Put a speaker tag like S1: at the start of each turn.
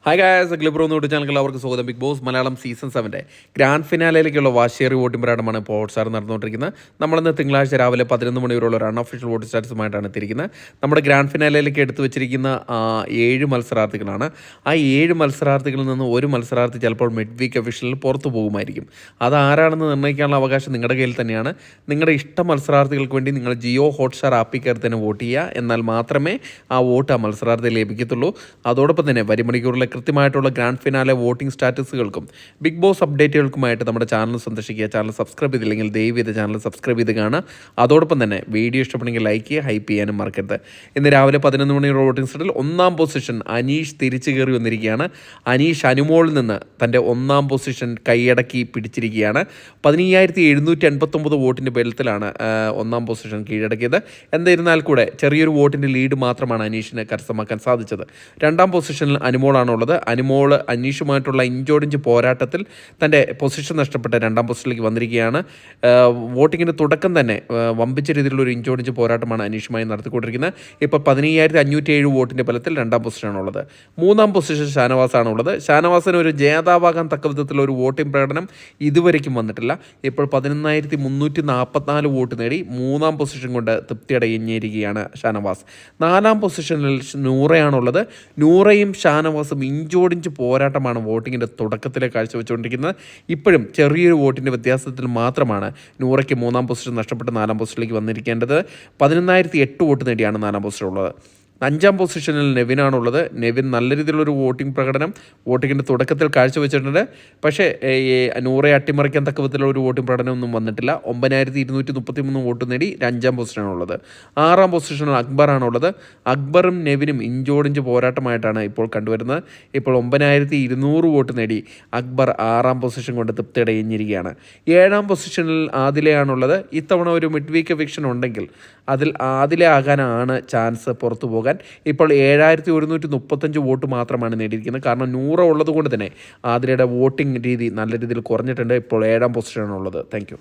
S1: Hi guys, ഗ്ലിബ്രോ YouTube ചാനലിൽ എല്ലാവർക്കും സ്വാഗതം. Bigg Boss Malayalam season 7 grand ഫിനാലയിലേക്കുള്ള വാശിയേറിയ വോട്ടിംഗ് പോരാട്ടമാണ് ഇപ്പോൾ ഹോട്ട്സ്റ്റാർ നടന്നുകൊണ്ടിരിക്കുന്നത്. നമ്മളിന്ന് തിങ്കളാഴ്ച രാവിലെ 11 മണി വരെയുള്ള ഒരു അൺഒഫീഷ്യൽ വോട്ടിംഗ് സ്റ്റാറ്റസുമായിട്ടാണ് എത്തിയിരിക്കുന്നത്. നമ്മുടെ ഗ്രാൻഡ് ഫിനാലയിലേക്ക് എടുത്തു വെച്ചിരിക്കുന്ന 7 മത്സരാർത്ഥികളാണ്. ആ 7 മത്സരാർത്ഥികളിൽ നിന്ന് ഒരു മത്സരാർത്ഥി ചിലപ്പോൾ മിഡ് വീക്ക് ഒഫീഷ്യലിൽ പുറത്തു പോകുമായിരിക്കും. അതാരാണെന്ന് നിർണ്ണയിക്കാനുള്ള അവകാശം നിങ്ങളുടെ കയ്യിൽ തന്നെയാണ്. നിങ്ങളുടെ ഇഷ്ട മത്സരാർത്ഥികൾക്ക് വേണ്ടി നിങ്ങൾ ജിയോ ഹോട്ട്സ്റ്റാർ ആപ്പിൽ കയറി തന്നെ വോട്ട് ചെയ്യുക. എന്നാൽ മാത്രമേ ആ വോട്ട് ആ മത്സരാർത്ഥി ലഭിക്കത്തുള്ളൂ. അതോടൊപ്പം തന്നെ വരിമണിക്കൂറിലെ കൃത്യമായിട്ടുള്ള ഗ്രാൻഡ് ഫിനാലെ വോട്ടിംഗ് സ്റ്റാറ്റസുകൾക്കും ബിഗ് ബോസ് അപ്ഡേറ്റുകൾക്കുമായിട്ട് നമ്മുടെ ചാനൽ സന്ദർശിക്കുക. ചാനൽ സബ്സ്ക്രൈബ് ചെയ്തില്ലെങ്കിൽ ദയവ് ചെയ്ത് ചാനൽ സബ്സ്ക്രൈബ് ചെയ്ത് കാണുക. അതോടൊപ്പം തന്നെ വീഡിയോ ഇഷ്ടപ്പെടുമെങ്കിൽ ലൈക്ക് ചെയ്യുക, ഹൈപ്പ് ചെയ്യാനും മറക്കരുത്. ഇന്ന് രാവിലെ 11 മണിയുടെ വോട്ടിംഗ് സ്റ്റാറ്റിൽ 1-ാം പൊസിഷൻ അനീഷ് തിരിച്ചു കയറി വന്നിരിക്കുകയാണ്. അനീഷ് അനുമോളിൽ നിന്ന് തൻ്റെ 1-ാം പൊസിഷൻ കൈയടക്കി പിടിച്ചിരിക്കുകയാണ്. 15,789 വോട്ടിൻ്റെ ബലത്തിലാണ് 1-ാം പൊസിഷൻ കീഴടക്കിയത്. എന്നിരുന്നാൽ കൂടെ ചെറിയൊരു വോട്ടിൻ്റെ ലീഡ് മാത്രമാണ് അനീഷിന് കരസ്ഥമാക്കാൻ സാധിച്ചത്. 2-ാം പൊസിഷനിൽ അനുമോളാണുള്ളത്. അനുമോൾ അനീഷുമായിട്ടുള്ള ഇഞ്ചോടിഞ്ച് പോരാട്ടത്തിൽ തൻ്റെ പൊസിഷൻ നഷ്ടപ്പെട്ട് 2-ാം പൊസിഷനിലേക്ക് വന്നിരിക്കുകയാണ്. വോട്ടിങ്ങിൻ്റെ തുടക്കം തന്നെ വമ്പിച്ച രീതിയിലുള്ള ഒരു ഇഞ്ചോടിഞ്ച് പോരാട്ടമാണ് അനീഷുമായി നടത്തിക്കൊണ്ടിരിക്കുന്നത്. ഇപ്പോൾ 15,507 വോട്ടിൻ്റെ ബലത്തിൽ 2-ാം പൊസിഷനാണുള്ളത്. 3-ാം പൊസിഷൻ ഷാനവാസാണുള്ളത്. ഷാനവാസിന് ഒരു ജേതാവാകാൻ തക്ക വിധത്തിലുള്ള ഒരു വോട്ടിംഗ് പ്രകടനം ഇതുവരേക്കും വന്നിട്ടില്ല. ഇപ്പോൾ 11,344 വോട്ട് നേടി 3-ാം പൊസിഷൻ കൊണ്ട് തൃപ്തിയടഞ്ഞിരിക്കുകയാണ് ഷാനവാസ്. 4-ാം പൊസിഷനിൽ നൂറയാണുള്ളത്. നൂറയും ഷാനവാസും ഇഞ്ചോടിഞ്ച് പോരാട്ടമാണ് വോട്ടിങ്ങിൻ്റെ തുടക്കത്തിലെ കാഴ്ചവെച്ചുകൊണ്ടിരിക്കുന്നത്. ഇപ്പോഴും ചെറിയൊരു വോട്ടിൻ്റെ വ്യത്യാസത്തിൽ മാത്രമാണ് നൂറയ്ക്ക് 3-ാം പൊസിഷൻ നഷ്ടപ്പെട്ട് 4-ാം പൊസിഷനിലേക്ക് വന്നിരിക്കേണ്ടത്. 11,008 വോട്ട് നേടിയാണ് 4-ാം പൊസിഷനുള്ളത്. 5-ാം പൊസിഷനിൽ നെവിനാണുള്ളത്. നെവിൻ നല്ല രീതിയിലുള്ളൊരു വോട്ടിംഗ് പ്രകടനം വോട്ടിങ്ങിൻ്റെ തുടക്കത്തിൽ കാഴ്ചവെച്ചിട്ടുണ്ട്. പക്ഷേ നൂറെ അട്ടിമറിക്കാൻ തക്ക വിധത്തിലുള്ള ഒരു വോട്ടിംഗ് പ്രകടനമൊന്നും വന്നിട്ടില്ല. 9,233 വോട്ട് നേടി 5-ാം പൊസിഷനാണുള്ളത്. 6-ാം പൊസിഷനിൽ അക്ബറാണുള്ളത്. അക്ബറും നെവിനും ഇഞ്ചോടിഞ്ച് പോരാട്ടമായിട്ടാണ് ഇപ്പോൾ കണ്ടുവരുന്നത്. ഇപ്പോൾ 9,200 വോട്ട് നേടി അക്ബർ 6-ാം പൊസിഷൻ കൊണ്ട് തൃപ്തിയടഞ്ഞിരിക്കുകയാണ്. 7-ാം പൊസിഷനിൽ ആദിലയാണുള്ളത്. ഇത്തവണ ഒരു മിഡ് വീക്ക് എവിക്ഷൻ ഉണ്ടെങ്കിൽ അതിൽ ആദില ആകാനാണ് ചാൻസ് പുറത്തു പോകാൻ. ഇപ്പോൾ 7,135 വോട്ട് മാത്രമാണ് നേടിയിരിക്കുന്നത്. കാരണം നൂറ ഉള്ളത് കൊണ്ട് തന്നെ ആതിരയുടെ വോട്ടിംഗ് രീതി നല്ല രീതിയിൽ കുറഞ്ഞിട്ടുണ്ട്. ഇപ്പോൾ 7-ാം പൊസിഷനാണുള്ളത്. താങ്ക്